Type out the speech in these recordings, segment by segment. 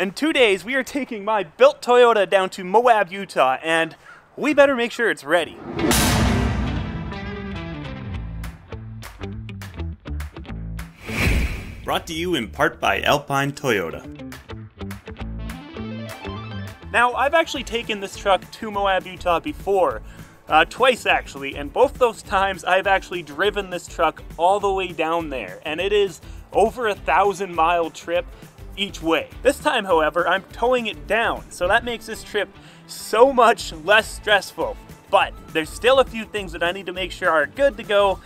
In 2 days, we are taking my built Toyota down to Moab, Utah, and we better make sure it's ready. Brought to you in part by Alpine Toyota. Now, I've actually taken this truck to Moab, Utah before, twice actually, and both those times I've actually driven this truck all the way down there, and it is over a 1,000-mile trip each way. This time, however, I'm towing it down, so that makes this trip so much less stressful. But there's still a few things that I need to make sure are good to go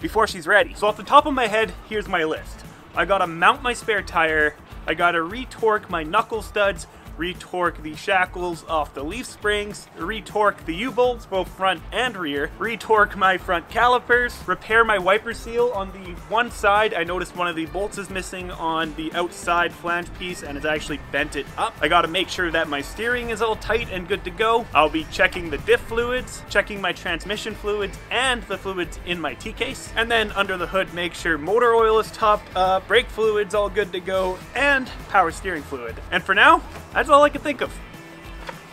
before she's ready. So off the top of my head, here's my list. I gotta mount my spare tire, I gotta retorque my knuckle studs, retorque the shackles off the leaf springs, retorque the U-bolts, both front and rear, retorque my front calipers, repair my wiper seal on the one side. I noticed one of the bolts is missing on the outside flange piece and it's actually bent it up. I gotta make sure that my steering is all tight and good to go. I'll be checking the diff fluids, checking my transmission fluids and the fluids in my T-case, and then under the hood make sure motor oil is topped up, brake fluid's all good to go, and power steering fluid. And for now, that's all I can think of.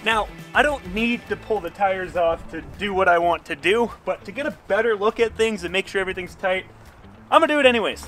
Now, I don't need to pull the tires off to do what I want to do, but to get a better look at things and make sure everything's tight, I'm gonna do it anyways.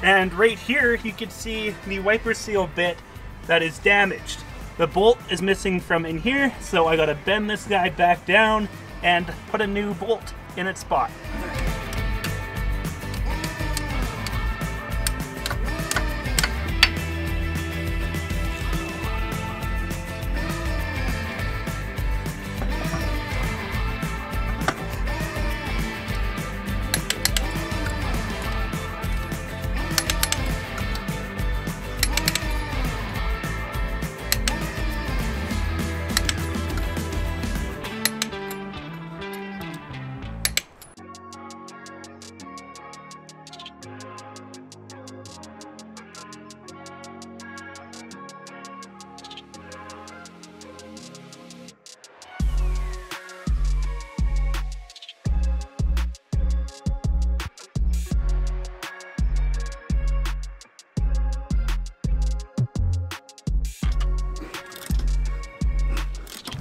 And right here, you can see the wiper seal bit that is damaged. The bolt is missing from in here, so I gotta bend this guy back down and put a new bolt in its spot.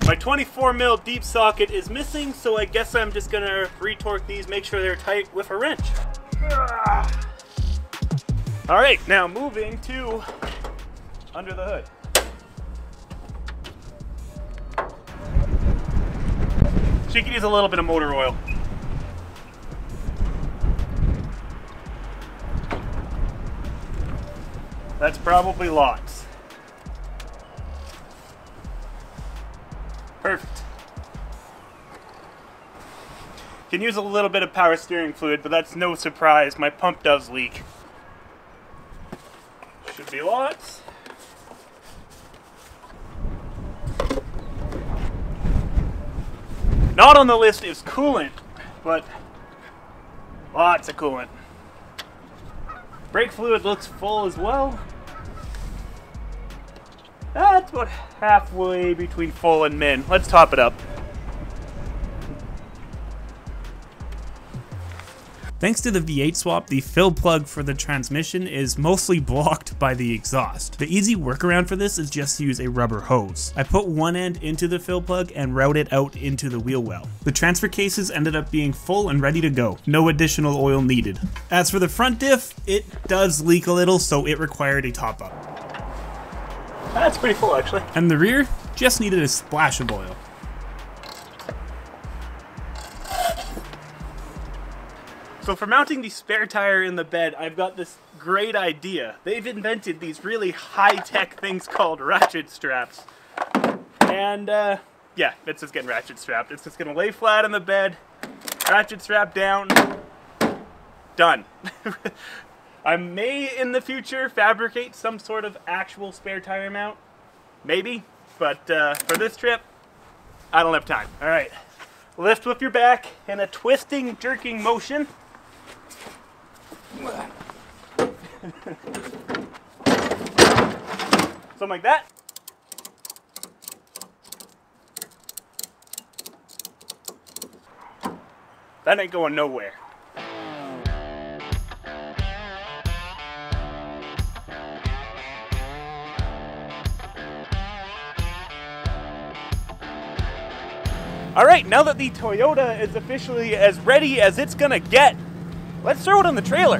My 24mm deep socket is missing, so I guess I'm just gonna retorque these, make sure they're tight with a wrench. All right, now moving to under the hood. She could use a little bit of motor oil. That's probably lots. Perfect. Can use a little bit of power steering fluid, but that's no surprise. My pump does leak. Should be lots. Not on the list is coolant, but lots of coolant. Brake fluid looks full as well. That's about halfway between full and min. Let's top it up. Thanks to the V8 swap, the fill plug for the transmission is mostly blocked by the exhaust. The easy workaround for this is just to use a rubber hose. I put one end into the fill plug and route it out into the wheel well. The transfer cases ended up being full and ready to go. No additional oil needed. As for the front diff, it does leak a little, so it required a top up. That's pretty full actually. And the rear just needed a splash of oil. So for mounting the spare tire in the bed, I've got this great idea. They've invented these really high-tech things called ratchet straps. And yeah, it's just getting ratchet strapped. It's just gonna lay flat on the bed, ratchet strap down, done. I may in the future fabricate some sort of actual spare tire mount. Maybe. But for this trip, I don't have time. All right, lift with your back in a twisting, jerking motion. Something like that. That ain't going nowhere. All right, now that the Toyota is officially as ready as it's gonna get, let's throw it on the trailer.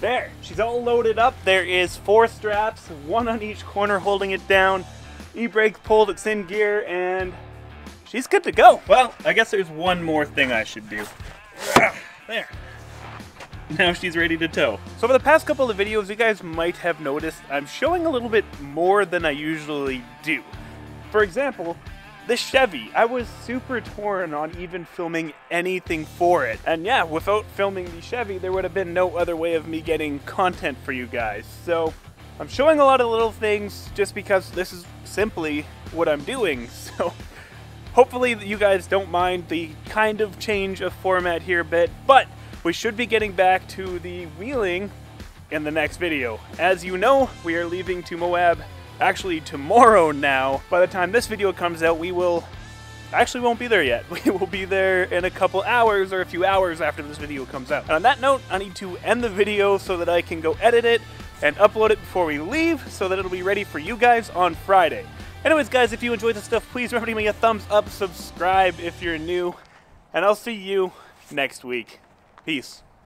There, she's all loaded up. There is 4 straps, 1 on each corner holding it down. E-brake pulled, it's in gear, and she's good to go. Well, I guess there's one more thing I should do. There. Now she's ready to tow. So for the past couple of videos, you guys might have noticed I'm showing a little bit more than I usually do. For example, this Chevy, I was super torn on even filming anything for it. And yeah, without filming the Chevy, there would have been no other way of me getting content for you guys. So I'm showing a lot of little things just because this is simply what I'm doing. So hopefully you guys don't mind the kind of change of format here a bit, but we should be getting back to the wheeling in the next video. As you know, we are leaving to Moab actually tomorrow now. By the time this video comes out, we won't be there yet. We will be there in a couple hours or a few hours after this video comes out. And on that note, I need to end the video so that I can go edit it and upload it before we leave so that it'll be ready for you guys on Friday. Anyways, guys, if you enjoyed this stuff, please remember to give me a thumbs up, subscribe if you're new, and I'll see you next week. Peace.